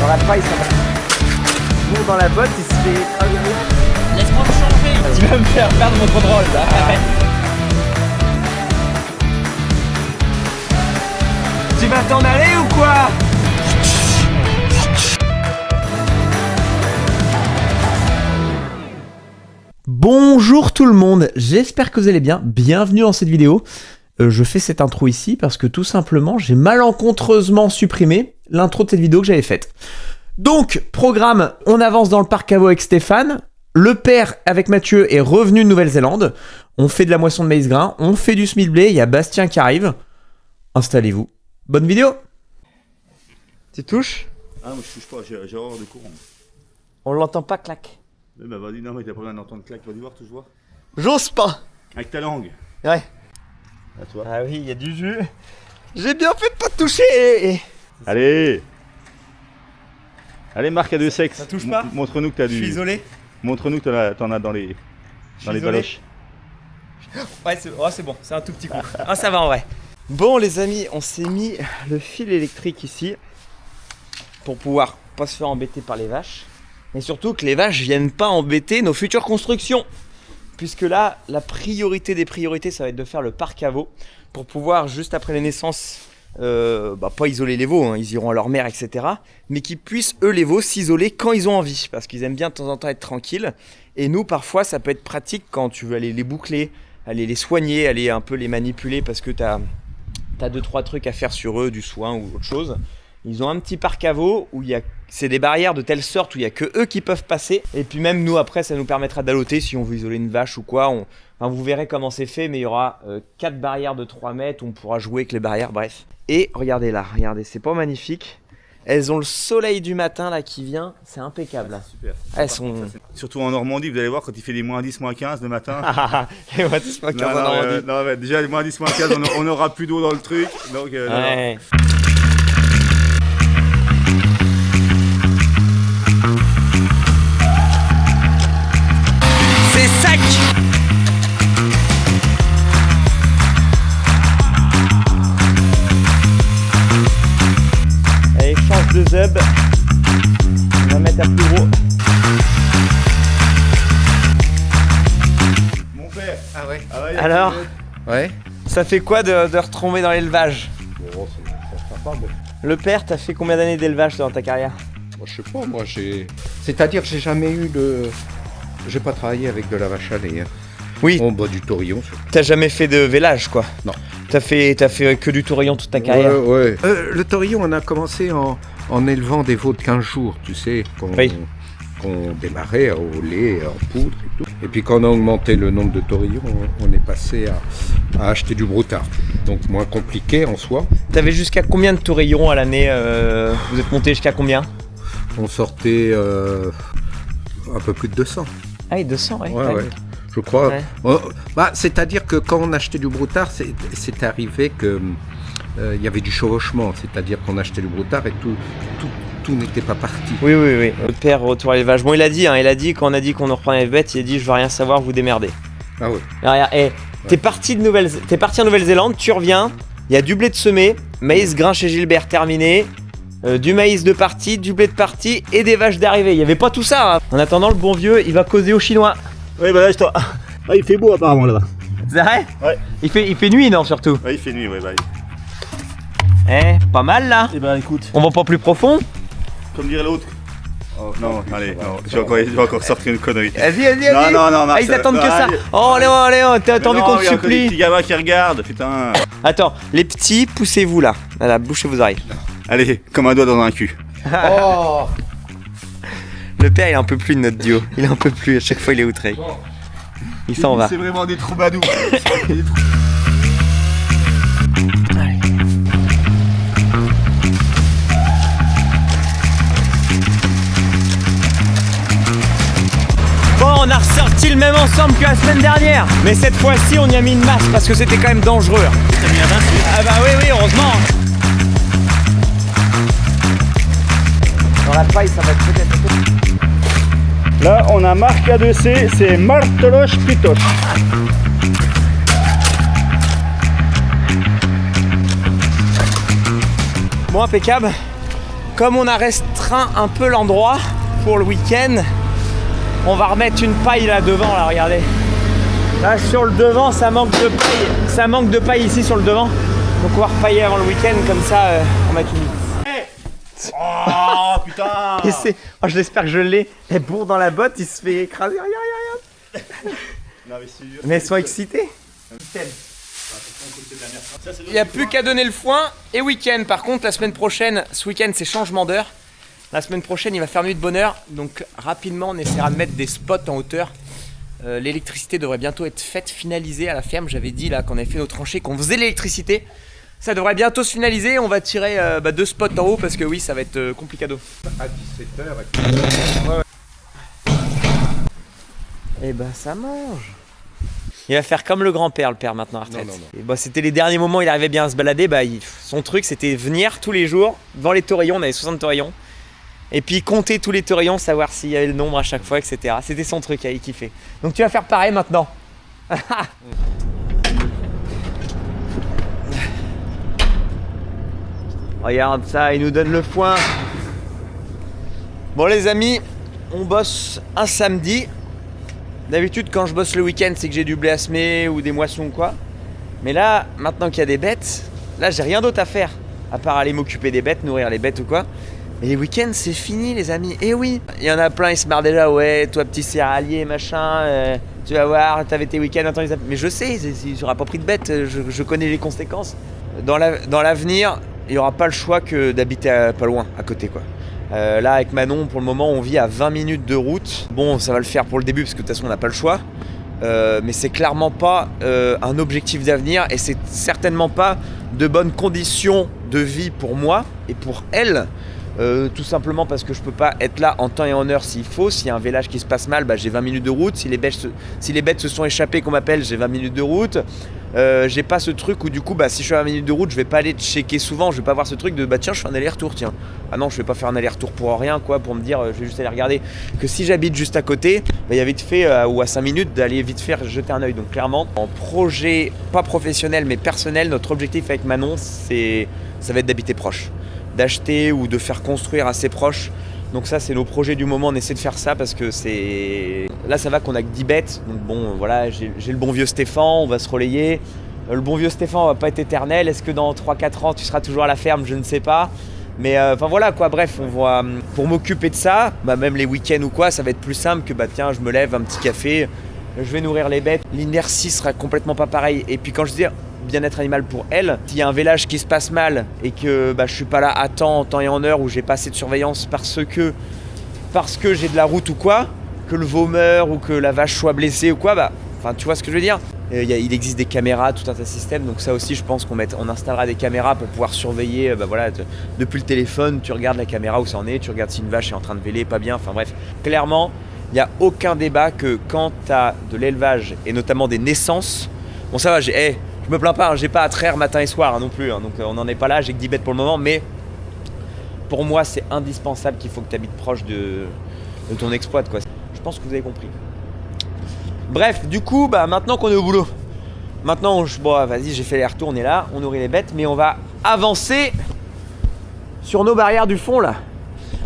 Dans la paille, ça va. Bon, dans la botte, il se fait écraser. Laisse-moi me changer. Tu vas me faire perdre mon contrôle, là. Tu vas t'en aller ou quoi? Bonjour tout le monde, j'espère que vous allez bien, bienvenue dans cette vidéo. Je fais cette intro ici parce que tout simplement j'ai malencontreusement supprimé l'intro de cette vidéo que j'avais faite. Donc, programme, on avance dans le parc à veau avec Stéphane, le père avec Mathieu est revenu de Nouvelle-Zélande, on fait de la moisson de maïs grain, on fait du semis de blé, il y a Bastien qui arrive. Installez-vous, bonne vidéo. Tu touches? Ah, moi je touche pas, j'ai horreur de courant. On l'entend pas, clac. Bah vas-y, non mais t'as pas besoin d'entendre claque, vas-y voir, touche voir. J'ose pas. Avec ta langue. Ouais. À toi. Ah oui, il y a du jus. J'ai bien fait de pas te toucher. Allez. Allez Marc à deux sexes. Ça touche pas? Montre-nous que t'as du... Je suis isolé. Montre-nous que t'en as dans les baloches. Ouais, c'est bon, c'est un tout petit coup. Ah, ça va en vrai. Bon les amis, on s'est mis le fil électrique ici pour pouvoir pas se faire embêter par les vaches. Et surtout que les vaches viennent pas embêter nos futures constructions. Puisque là, la priorité des priorités, ça va être de faire le parc à veaux pour pouvoir, juste après les naissances, pas isoler les veaux, hein, ils iront à leur mère, etc. Mais qu'ils puissent, eux, les veaux, s'isoler quand ils ont envie. Parce qu'ils aiment bien de temps en temps être tranquilles. Et nous, parfois, ça peut être pratique quand tu veux aller les boucler, aller les soigner, aller un peu les manipuler parce que tu as 2-3 trucs à faire sur eux, du soin ou autre chose. Ils ont un petit parc à veaux où c'est des barrières de telle sorte où il n'y a que eux qui peuvent passer. Et puis même nous après ça nous permettra d'alloter si on veut isoler une vache ou quoi. Vous verrez comment c'est fait, mais il y aura 4 barrières de 3 mètres où on pourra jouer avec les barrières, bref. Et regardez là, regardez, c'est pas magnifique. Elles ont le soleil du matin là qui vient, c'est impeccable là. Super. Elles sont... Surtout en Normandie, vous allez voir quand il fait des moins 10, moins 15 le matin. Les moins 10, moins 15 en Normandie. Non, mais déjà les moins 10, moins 15, on n'aura plus d'eau dans le truc. Donc, ouais. C'est sec. Allez, change de zub. On va mettre à plus gros. Mon père. Ah ouais. Alors, Ouais. ça fait quoi de retomber dans l'élevage? Bon, ça sera pas bon. Le père, t'as fait combien d'années d'élevage dans ta carrière? Moi, je sais pas, moi j'ai. C'est-à-dire que j'ai jamais eu de. J'ai pas travaillé avec de la vache à lait. Hein. Oui. On boit du taurillon. T'as jamais fait de vélage quoi? Non. T'as fait que du taurillon toute ta carrière? Ouais. Le taurillon, on a commencé en élevant des veaux de 15 jours, tu sais, qu'on démarrait au lait, en poudre et tout. Et puis quand on a augmenté le nombre de taurillons, on est passé à acheter du broutard. Donc moins compliqué en soi. T'avais jusqu'à combien de taurillons à l'année? Vous êtes monté jusqu'à combien? On sortait un peu plus de 200. Ah oui, 200, ouais. Ouais. Je crois. Ouais. C'est-à-dire que quand on achetait du broutard, c'est arrivé que il y avait du chevauchement. C'est-à-dire qu'on achetait du broutard et tout n'était pas parti. Oui. Le père retour à l'élevage. Bon, il a dit quand on a dit qu'on reprenait les bêtes, il a dit je veux rien savoir, vous démerdez. Ah ouais. Alors, t'es parti en Nouvelle-Zélande, tu reviens, il y a du blé de semé, maïs grain chez Gilbert terminé, du maïs de partie, du blé de partie et des vaches d'arrivée. Il n'y avait pas tout ça. Hein. En attendant, le bon vieux, il va causer aux Chinois. Oui, bah lâche-toi. Ah, il fait beau apparemment là-bas. C'est vrai? Ouais. Il fait nuit, non, surtout? Ouais, il fait nuit, ouais, bah. Pas mal là. Eh ben écoute, On va pas plus profond? comme dirait l'autre. Oh, non, allez, non, je vais encore sortir une connerie. Vas-y. Non, Ah, ils attendent que ça. allez. Oh, allez, t'as envie qu'on te Il y a encore des petits supplie. gamins qui regardent, putain. Attends, les petits, poussez-vous là. Voilà, bouchez vos oreilles. Allez, comme un doigt dans un cul. Oh. Le père, il en peut plus de notre duo. Il en peut plus, à chaque fois il est outré. Il s'en va. C'est vraiment des troubadours. Bon, on a ressorti le même ensemble que la semaine dernière. Mais cette fois-ci, on y a mis une masse parce que c'était quand même dangereux. T'as mis un 28. Ah bah oui, heureusement. Dans la paille, ça va être peut-être... Là, on a marque A2C, c'est Marteloche Pitoche. Bon, impeccable. comme on a restreint un peu l'endroit pour le week-end, on va remettre une paille là devant, là, regardez. Là, sur le devant, ça manque de paille. Ça manque de paille ici sur le devant. Donc on va repailler avant le week-end, comme ça, on va mettre une... Oh putain. Oh, je l'espère que je l'ai. Elle bourre dans la botte, il se fait écraser. Regarde. Non, mais, c'est dur. Mais sois excité. Il n'y a plus qu'à donner le foin. Et week-end, par contre, la semaine prochaine, ce week-end, c'est changement d'heure. La semaine prochaine, il va faire nuit de bonne heure. Donc rapidement, on essaiera de mettre des spots en hauteur. L'électricité devrait bientôt être faite, finalisée à la ferme. J'avais dit là qu'on avait fait nos tranchées, qu'on faisait l'électricité. Ça devrait bientôt se finaliser. On va tirer 2 spots en haut parce que oui, ça va être complicado. À 17h. Et bah ça mange. Il va faire comme le grand-père, le père maintenant à retraite. Non. Et bah, c'était les derniers moments où il arrivait bien à se balader. Bah, son truc c'était venir tous les jours devant les taurillons. On avait 60 taurillons. Et puis compter tous les taurillons, savoir s'il y avait le nombre à chaque fois, etc. C'était son truc, il kiffait. Donc tu vas faire pareil maintenant. Regarde ça, il nous donne le foin. Bon les amis, on bosse un samedi. D'habitude quand je bosse le week-end, c'est que j'ai du blé à semer ou des moissons ou quoi. Mais là, maintenant qu'il y a des bêtes, là j'ai rien d'autre à faire. À part aller m'occuper des bêtes, nourrir les bêtes ou quoi. Mais les week-ends c'est fini les amis. Et oui, il y en a plein, ils se marrent déjà. Ouais, toi petit céréalier, machin, tu vas voir, t'avais tes week-ends. Attends, mais je sais, j'aurais pas pris de bêtes, je connais les conséquences. Dans l'avenir, il n'y aura pas le choix que d'habiter pas loin, à côté quoi. Là avec Manon, pour le moment, on vit à 20 minutes de route. Bon, ça va le faire pour le début parce que de toute façon on n'a pas le choix. Mais c'est clairement pas un objectif d'avenir et c'est certainement pas de bonnes conditions de vie pour moi et pour elle. Tout simplement parce que je peux pas être là en temps et en heure s'il faut. S'il y a un village qui se passe mal, bah, j'ai 20 minutes de route. Si les bêtes se sont échappées qu'on m'appelle, j'ai 20 minutes de route. J'ai pas ce truc où du coup bah, si je suis à 20 minutes de route, je vais pas aller checker souvent. Je vais pas avoir ce truc de bah tiens je fais un aller-retour tiens. Ah non, je vais pas faire un aller-retour pour rien quoi, pour me dire je vais juste aller regarder. Que si j'habite juste à côté, bah, il y a vite fait ou à 5 minutes d'aller vite faire jeter un œil. Donc clairement en projet pas professionnel mais personnel, notre objectif avec Manon ça va être d'habiter proche, d'acheter ou de faire construire assez proche. Donc ça c'est nos projets du moment, on essaie de faire ça parce que c'est... Là ça va qu'on a que 10 bêtes, donc bon voilà, j'ai le bon vieux Stéphane, on va se relayer. Le bon vieux Stéphane va pas être éternel, est-ce que dans 3-4 ans tu seras toujours à la ferme, je ne sais pas. Mais enfin voilà quoi, bref, on voit, pour m'occuper de ça, bah, même les week-ends ou quoi, ça va être plus simple que bah tiens je me lève, un petit café, je vais nourrir les bêtes. L'inertie sera complètement pas pareille. Et puis quand je dis bien-être animal pour elle, s'il y a un village qui se passe mal et que bah, je suis pas là à temps, en temps et en heure, où j'ai pas assez de surveillance parce que j'ai de la route ou quoi, que le veau meurt ou que la vache soit blessée ou quoi, bah, enfin tu vois ce que je veux dire. Il existe des caméras, tout un tas de systèmes, donc ça aussi je pense qu'on installera des caméras pour pouvoir surveiller, bah, voilà, depuis le téléphone, tu regardes la caméra où ça en est, tu regardes si une vache est en train de véler, pas bien, enfin bref. Clairement, il n'y a aucun débat que quand tu as de l'élevage et notamment des naissances, bon ça va, je me plains pas, hein, j'ai pas à traire matin et soir hein, non plus, hein, donc on n'en est pas là, j'ai que 10 bêtes pour le moment, mais pour moi c'est indispensable qu'il faut que tu habites proche de ton exploit quoi. Je pense que vous avez compris. Bref, du coup, bah, maintenant qu'on est au boulot, maintenant bon, vas-y, j'ai fait les retours, on est là, on nourrit les bêtes, mais on va avancer sur nos barrières du fond là.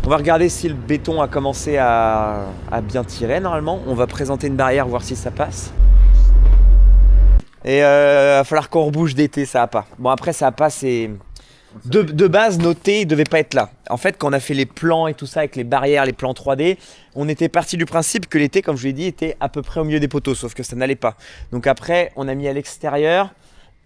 On va regarder si le béton a commencé à bien tirer normalement. On va présenter une barrière, voir si ça passe. Et va falloir qu'on rebouge d'été, ça va pas. Bon après ça va pas, c'est... De base, nos thés, ils devaient pas être là. En fait, quand on a fait les plans et tout ça, avec les barrières, les plans 3D, on était parti du principe que l'été, comme je vous l'ai dit, était à peu près au milieu des poteaux, sauf que ça n'allait pas. Donc après, on a mis à l'extérieur,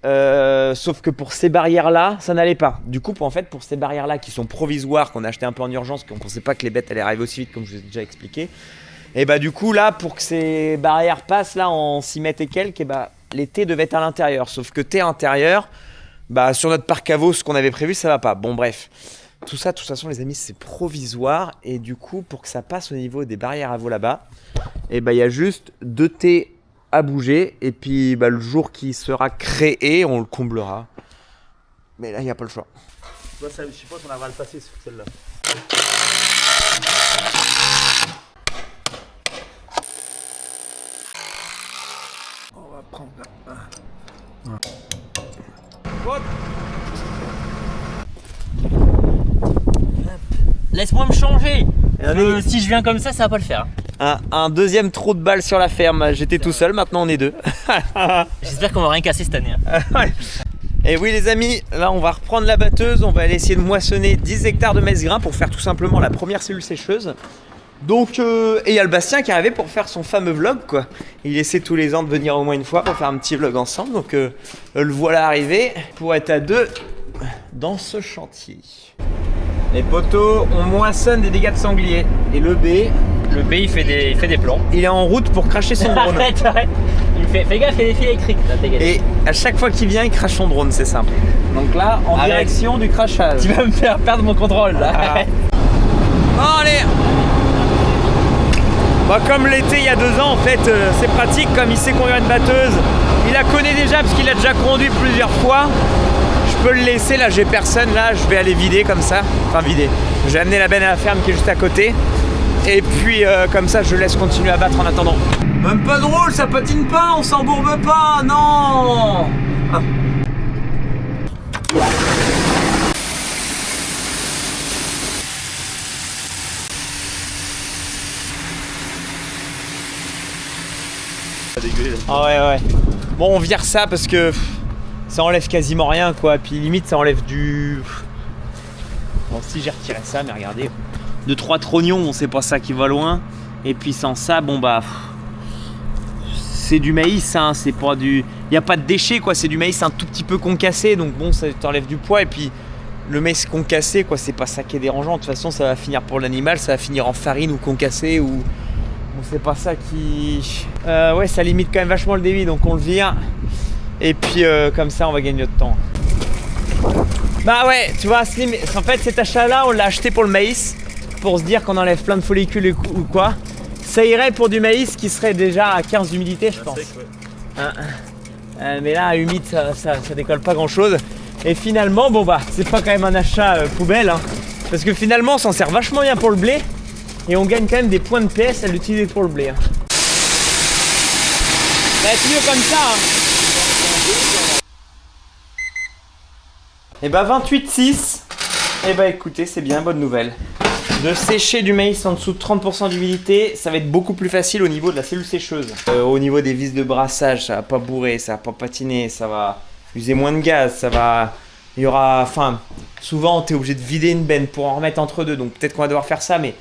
sauf que pour ces barrières-là, ça n'allait pas. Du coup, pour ces barrières-là qui sont provisoires, qu'on a acheté un peu en urgence, qu'on ne pensait pas que les bêtes allaient arriver aussi vite, comme je vous ai déjà expliqué, et bah du coup, là, pour que ces barrières passent là en 6 mètres et quelques, et bah, les thés devaient être à l'intérieur. Sauf que thé intérieur, bah, sur notre parc à veau, ce qu'on avait prévu, ça va pas. Bon, bref. Tout ça, de toute façon, les amis, c'est provisoire. Et du coup, pour que ça passe au niveau des barrières à veau là-bas, et bah, il y a juste 2 thés à bouger. Et puis, bah, le jour qui sera créé, on le comblera. Mais là, il n'y a pas le choix. Je suppose qu'on va le passer sur celle-là. On va prendre là. Hop. Laisse-moi me changer. Allez. Si je viens comme ça va pas le faire. Un deuxième trou de balle sur la ferme. J'étais tout seul, maintenant on est deux. J'espère qu'on va rien casser cette année. Et oui les amis, là on va reprendre la batteuse. On va aller essayer de moissonner 10 hectares de maïs grain pour faire tout simplement la première cellule sécheuse. Donc, et il y a le Bastien qui est arrivé pour faire son fameux vlog quoi. Il essaie tous les ans de venir au moins une fois pour faire un petit vlog ensemble. Donc le voilà arrivé pour être à deux dans ce chantier. Les poteaux, on moissonne des dégâts de sanglier. Et le B, il fait des plans. il est en route pour cracher son drone. Arrête. Il fait, fais gaffe, il y a des fils électriques. Là, Et à chaque fois qu'il vient, il crache son drone, c'est simple. Donc là, en Arrête. direction du crachage. Tu vas me faire perdre mon contrôle là. Bon, allez. Bah, comme l'été il y a 2 ans, en fait, c'est pratique. Comme il sait conduire une batteuse, il la connaît déjà parce qu'il a déjà conduit plusieurs fois. Je peux le laisser, là j'ai personne, là je vais aller vider comme ça. Enfin vider. J'ai amené la benne à la ferme qui est juste à côté. Et puis comme ça je laisse continuer à battre en attendant. Même pas drôle, ça patine pas, on s'embourbe pas, non. Ah ouais. Bon on vire ça parce que ça enlève quasiment rien quoi, puis limite ça enlève du... Bon si j'ai retiré ça, mais regardez, 2-3 trognons, bon c'est pas ça qui va loin, et puis sans ça, bon bah... C'est du maïs, hein, c'est pas du... Il n'y a pas de déchets quoi, c'est du maïs un tout petit peu concassé, donc bon ça t'enlève du poids, et puis le maïs concassé quoi, c'est pas ça qui est dérangeant, de toute façon ça va finir pour l'animal, ça va finir en farine ou concassé, ou... Bon c'est pas ça qui... ouais ça limite quand même vachement le débit, donc on le vire. Et puis comme ça on va gagner notre temps. Bah ouais, tu vois, en fait cet achat là on l'a acheté pour le maïs, pour se dire qu'on enlève plein de follicules ou quoi. Ça irait pour du maïs qui serait déjà à 15 d'humidité je pense. Mais là à humide ça décolle pas grand chose. Et finalement bon bah c'est pas quand même un achat poubelle hein, parce que finalement on s'en sert vachement bien pour le blé. Et on gagne quand même des points de PS à l'utiliser pour le blé. Hein. Ça va être mieux comme ça hein. Et bah 28,6. Et bah écoutez, c'est bien, bonne nouvelle. De sécher du maïs en dessous de 30% d'humidité, ça va être beaucoup plus facile au niveau de la cellule sécheuse. Au niveau des vis de brassage, ça va pas bourrer, ça va pas patiner, ça va user moins de gaz, ça va... Il y aura... Enfin, souvent t'es obligé de vider une benne pour en remettre entre deux, donc peut-être qu'on va devoir faire ça, mais...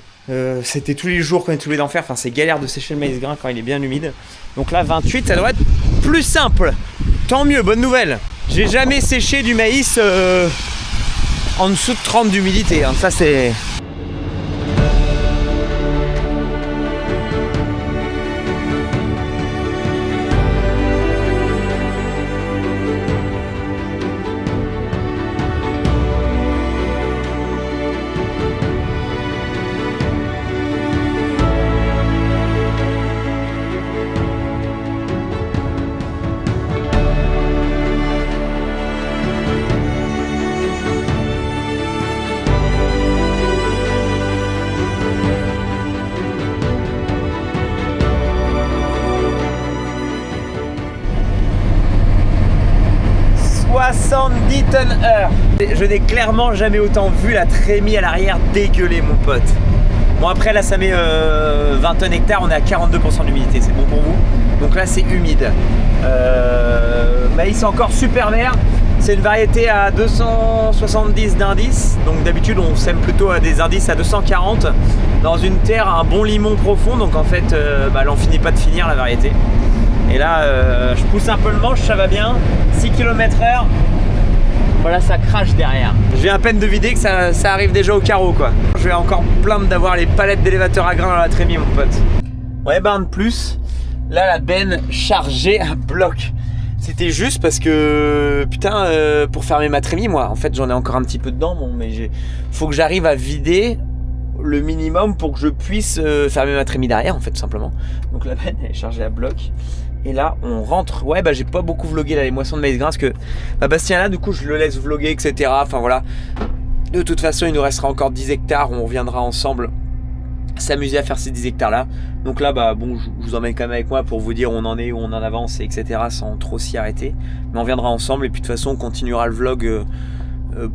c'était tous les jours qu'on est obligé d'en faire, enfin c'est galère de sécher le maïs grain quand il est bien humide. Donc là 28 ça devrait être plus simple. Tant mieux, bonne nouvelle. J'ai jamais séché du maïs en dessous de 30 d'humidité, hein. Ça c'est... tonnes-heure. Je n'ai clairement jamais autant vu la trémie à l'arrière dégueuler mon pote. Bon après là ça met 20 tonnes hectares, on est à 42% d'humidité, c'est bon pour vous. Donc là c'est humide. Maïs encore super vert. C'est une variété à 270 d'indices. Donc d'habitude on sème plutôt à des indices à 240 dans une terre à un bon limon profond. Donc en fait elle en finit pas de finir la variété. Et là je pousse un peu le manche, ça va bien. 6 km/h. Voilà, ça crache derrière. Je viens à peine de vider que ça arrive déjà au carreau quoi. Je vais encore plaindre d'avoir les palettes d'élévateur à grains dans la trémie mon pote. Ouais ben de plus, là la benne chargée à bloc. C'était juste parce que putain pour fermer ma trémie moi, en fait j'en ai encore un petit peu dedans bon, mais faut que j'arrive à vider le minimum pour que je puisse fermer ma trémie derrière en fait tout simplement. Donc la benne elle est chargée à bloc. Et là on rentre, ouais bah j'ai pas beaucoup vlogué là, les moissons de maïs grain parce que Bastien là du coup je le laisse vloguer etc. Enfin voilà, de toute façon il nous restera encore 10 hectares, on reviendra ensemble s'amuser à faire ces 10 hectares là. Donc là bah bon je vous emmène quand même avec moi pour vous dire où on en est, où on en avance etc. sans trop s'y arrêter. Mais on viendra ensemble et puis de toute façon on continuera le vlog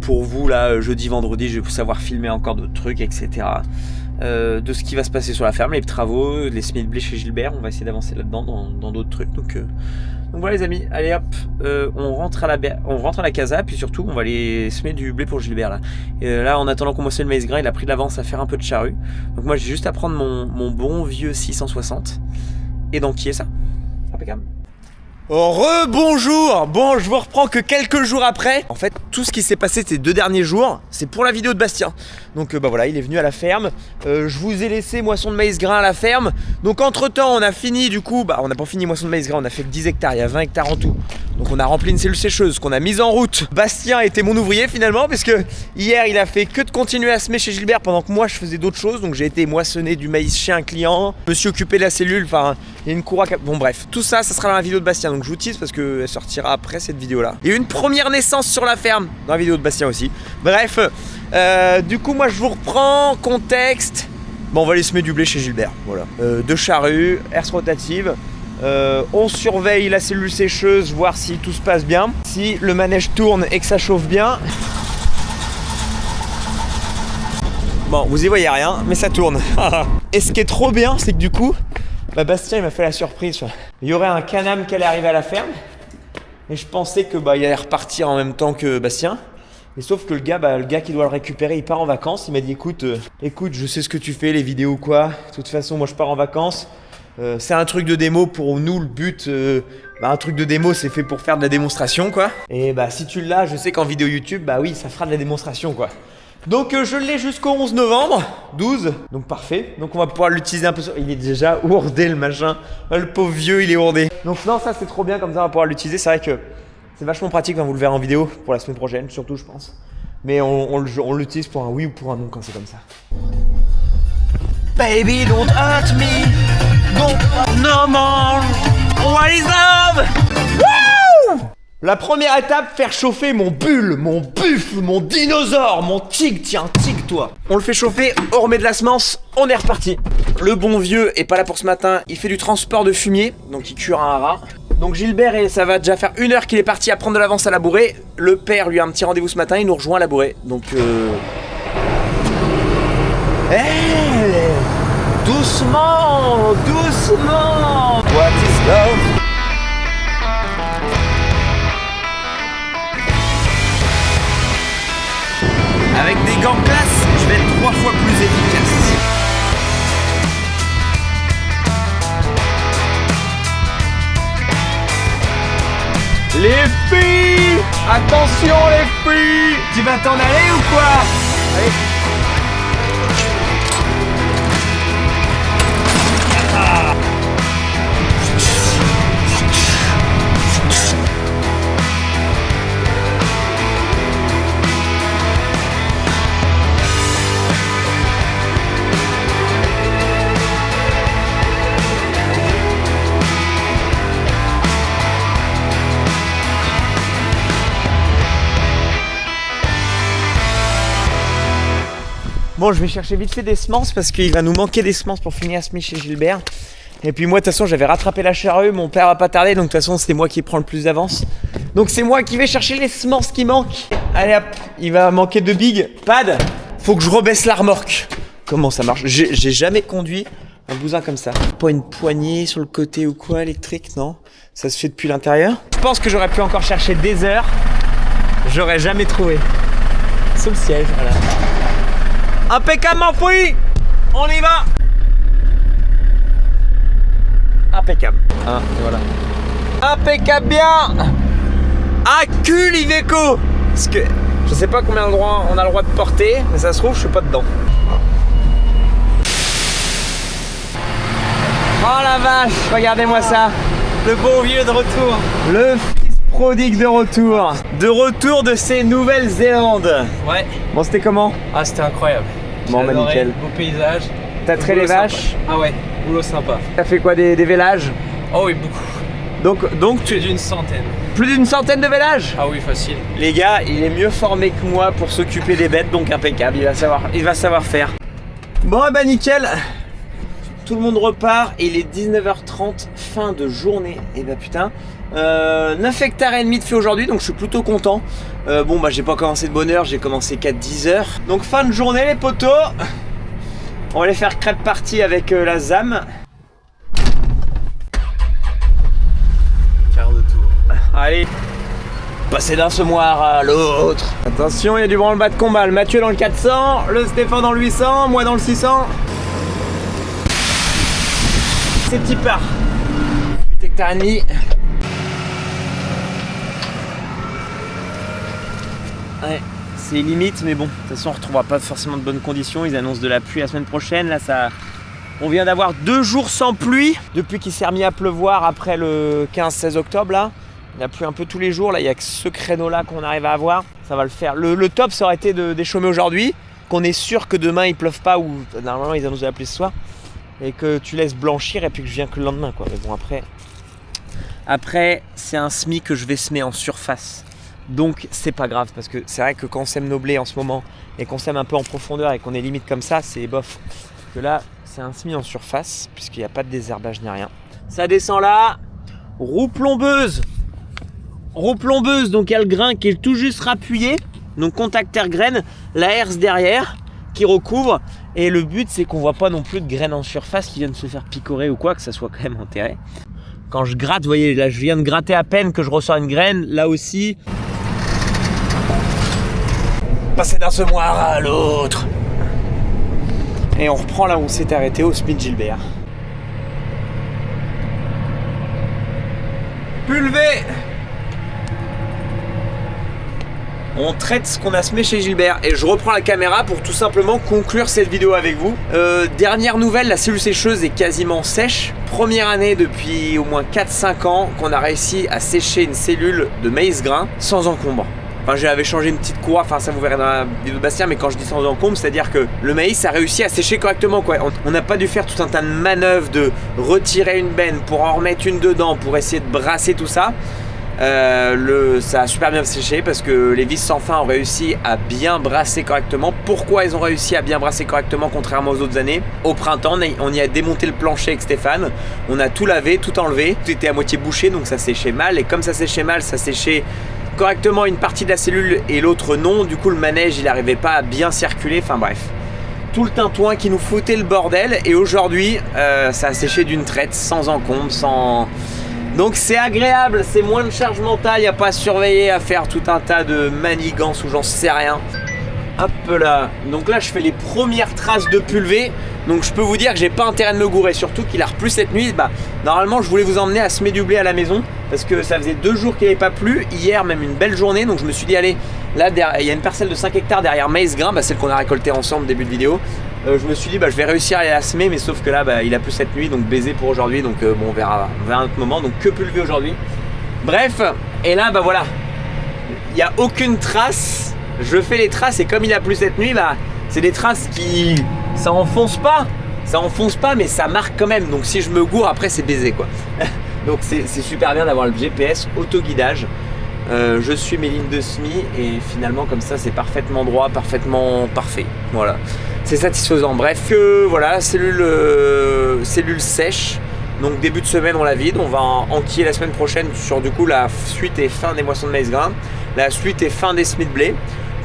pour vous là, jeudi, vendredi, je vais savoir filmer encore d'autres trucs, etc. De ce qui va se passer sur la ferme, les travaux, les semis de blé chez Gilbert, on va essayer d'avancer là-dedans dans d'autres trucs. Donc voilà les amis, allez hop, on rentre à la casa, puis surtout on va aller semer du blé pour Gilbert là. Et là en attendant qu'on moissonne le maïs grain, il a pris de l'avance à faire un peu de charrue. Donc moi j'ai juste à prendre mon bon vieux 660 et d'enquiller ça. Impeccable. Rebonjour. Bon, je vous reprends que quelques jours après. En fait, tout ce qui s'est passé ces 2 derniers jours, c'est pour la vidéo de Bastien. Donc bah voilà, il est venu à la ferme. Je vous ai laissé moisson de maïs grain à la ferme. Donc entre temps, on a fini du coup, bah on n'a pas fini moisson de maïs grain, on a fait que 10 hectares, il y a 20 hectares en tout. Donc on a rempli une cellule sécheuse qu'on a mise en route. Bastien était mon ouvrier finalement, parce que hier il a fait que de continuer à semer chez Gilbert pendant que moi je faisais d'autres choses. Donc j'ai été moissonner du maïs chez un client, je me suis occupé de la cellule, enfin il y a une cour à... Bon bref, tout ça, ça sera dans la vidéo de Bastien. Donc je vous tease parce qu'elle sortira après cette vidéo là. Il y a eu une première naissance sur la ferme, dans la vidéo de Bastien aussi. Bref, du coup moi je vous reprends, contexte. Bon on va aller semer du blé chez Gilbert, voilà. De charrue, herse rotative. On surveille la cellule sécheuse, voir si tout se passe bien, si le manège tourne et que ça chauffe bien. Bon, vous y voyez rien, mais ça tourne. Et ce qui est trop bien, c'est que du coup, bah Bastien il m'a fait la surprise. Il y aurait un Can-Am qui allait arriver à la ferme, et je pensais que il allait repartir en même temps que Bastien. Et sauf que le gars qui doit le récupérer, il part en vacances. Il m'a dit écoute, je sais ce que tu fais, les vidéos ou quoi. De toute façon, moi je pars en vacances. C'est un truc de démo pour nous, le but, un truc de démo c'est fait pour faire de la démonstration quoi. Et si tu l'as, je sais qu'en vidéo YouTube, oui ça fera de la démonstration quoi. Donc je l'ai jusqu'au 11 novembre, 12, donc parfait. Donc on va pouvoir l'utiliser un peu, il est déjà ourdé le machin, le pauvre vieux il est ourdé. Donc non ça c'est trop bien, comme ça on va pouvoir l'utiliser, c'est vrai que c'est vachement pratique quand vous le verrez en vidéo pour la semaine prochaine surtout je pense. Mais on l'utilise pour un oui ou pour un non quand c'est comme ça. Baby don't hurt me, don't no more, what is love? Woo! La première étape, faire chauffer mon bulle, mon buffle, mon dinosaure, mon tigre, tiens tigre toi. On le fait chauffer, on remet de la semence, on est reparti. Le bon vieux est pas là pour ce matin, il fait du transport de fumier, donc il cure un rat. Donc Gilbert, ça va déjà faire 1 heure qu'il est parti à prendre de l'avance à labourer. Le père lui a un petit rendez-vous ce matin, il nous rejoint à labourer, donc doucement, doucement. What is love? Avec des gants classe, je vais être 3 fois plus efficace. Les filles, attention les filles. Tu vas t'en aller ou quoi? Allez. Bon, je vais chercher vite fait des semences parce qu'il va nous manquer des semences pour finir à semer chez Gilbert. Et puis moi, de toute façon, j'avais rattrapé la charrue, mon père va pas tarder, donc de toute façon, c'est moi qui prends le plus d'avance. Donc c'est moi qui vais chercher les semences qui manquent. Allez hop, il va manquer de big pad. Faut que je rebaisse la remorque. Comment ça marche? J'ai jamais conduit un bousin comme ça. Pas une poignée sur le côté ou quoi, électrique, non? Ça se fait depuis l'intérieur. Je pense que j'aurais pu encore chercher des heures. J'aurais jamais trouvé. Sous le siège, voilà. Impeccable enfoui. On y va. Impeccable. Ah, et voilà. Impeccable bien. Accule Iveco. Parce que je sais pas combien on a le droit de porter, mais ça se trouve je suis pas dedans. Oh la vache, regardez-moi ça. Le bon vieux de retour. Le fils prodigue de retour. De retour de ces Nouvelle-Zélande. Ouais. Bon, c'était comment? Ah, c'était incroyable. Bon, bah nickel. Beau paysage. T'as traité les vaches? Sympa. Ah ouais, boulot sympa. T'as fait quoi, des vélages? Oh oui, beaucoup. Donc Plus d'une centaine. Plus d'une centaine de vélages? Ah oui, facile. Les gars, il est mieux formé que moi pour s'occuper des bêtes, donc impeccable, il va savoir faire. Bon, bah nickel. Tout le monde repart et il est 19h30, fin de journée. Et bah putain, 9 hectares et demi de fait aujourd'hui, donc je suis plutôt content. Bon bah j'ai pas commencé de bonne heure, j'ai commencé qu'à 10h. Donc fin de journée les potos. On va aller faire crêpe party avec la ZAM. Quart de tour. Allez, passer d'un semoir à l'autre. Attention, il y a du branle-bas de combat. Le Mathieu dans le 400, le Stéphane dans le 800, moi dans le 600. C'est petit part. 8 hectares et demi. Ouais, c'est limite, mais bon, de toute façon on ne retrouvera pas forcément de bonnes conditions. Ils annoncent de la pluie la semaine prochaine. Là, on vient d'avoir 2 jours sans pluie depuis qu'il s'est remis à pleuvoir après le 15-16 octobre. Là, il a plu un peu tous les jours. Là, il n'y a que ce créneau-là qu'on arrive à avoir. Ça va le faire. Le top, ça aurait été de déchaumer aujourd'hui, qu'on est sûr que demain il pleuve pas ou normalement ils annoncent de la pluie ce soir, et que tu laisses blanchir et puis que je viens que le lendemain, quoi. Mais bon, après c'est un semis que je vais semer en surface. Donc c'est pas grave, parce que c'est vrai que quand on sème nos blés en ce moment et qu'on sème un peu en profondeur et qu'on est limite comme ça, c'est bof. Parce que là c'est un semis en surface puisqu'il n'y a pas de désherbage ni rien. Ça descend là, roue plombeuse, donc il y a le grain qui est tout juste rappuyé, donc contact terre-graine, la herse derrière qui recouvre, et le but c'est qu'on voit pas non plus de graines en surface qui viennent se faire picorer ou quoi, que ça soit quand même enterré. Quand je gratte, vous voyez là je viens de gratter à peine que je ressors une graine, là aussi. Passer d'un semoir à l'autre. Et on reprend là où on s'est arrêté, au Smith Gilbert. Pulvé. On traite ce qu'on a semé chez Gilbert. Et je reprends la caméra pour tout simplement conclure cette vidéo avec vous. Dernière nouvelle, la cellule sécheuse est quasiment sèche. Première année depuis au moins 4-5 ans qu'on a réussi à sécher une cellule de maïs grain sans encombre. Enfin, j'avais changé une petite courroie, enfin ça vous verrez dans la vidéo de Bastien, mais quand je dis sans encombre, c'est-à-dire que le maïs a réussi à sécher correctement, quoi. On n'a pas dû faire tout un tas de manœuvres de retirer une benne pour en remettre une dedans, pour essayer de brasser tout ça. Ça a super bien séché parce que les vis sans fin ont réussi à bien brasser correctement. Pourquoi ils ont réussi à bien brasser correctement contrairement aux autres années? Au printemps, on y a démonté le plancher avec Stéphane, on a tout lavé, tout enlevé, tout était à moitié bouché, donc ça séchait mal, et comme ça séchait mal, ça séchait correctement une partie de la cellule et l'autre non. Du coup le manège il n'arrivait pas à bien circuler, enfin bref, tout le tintouin qui nous foutait le bordel. Et aujourd'hui ça a séché d'une traite, sans encombre, sans... Donc c'est agréable, c'est moins de charge mentale, il n'y a pas à surveiller, à faire tout un tas de manigances ou j'en sais rien. Hop là, donc là je fais les premières traces de pulvé. Donc je peux vous dire que j'ai pas intérêt de me gourer, surtout qu'il a replu cette nuit. Normalement je voulais vous emmener à semer du blé à la maison parce que ça faisait 2 jours qu'il n'avait pas plu, hier même une belle journée. Donc je me suis dit allez, là il y a une parcelle de 5 hectares derrière maïs grain, celle qu'on a récoltée ensemble début de vidéo. Je me suis dit je vais réussir à la semer, mais sauf que là il a plu cette nuit, donc baiser pour aujourd'hui. Donc bon, on verra un autre moment, donc que pulvé aujourd'hui. Bref, et là voilà, il n'y a aucune trace. Je fais les traces et comme il a plu cette nuit, c'est des traces qui... ça enfonce pas, mais ça marque quand même. Donc si je me gourre après c'est baisé, quoi. Donc c'est super bien d'avoir le GPS auto-guidage. Je suis mes lignes de semis et finalement comme ça c'est parfaitement droit, parfaitement parfait. Voilà, c'est satisfaisant. Bref, voilà, cellule sèche. Donc début de semaine on la vide, on va enquiller la semaine prochaine sur du coup la suite et fin des moissons de maïs grain, la suite et fin des semis de blé.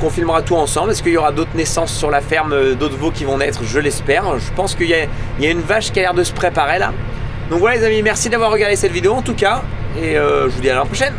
On filmera tout ensemble. Est-ce qu'il y aura d'autres naissances sur la ferme, d'autres veaux qui vont naître? Je l'espère. Je pense qu'il y a une vache qui a l'air de se préparer là. Donc voilà les amis, merci d'avoir regardé cette vidéo en tout cas, et je vous dis à la prochaine.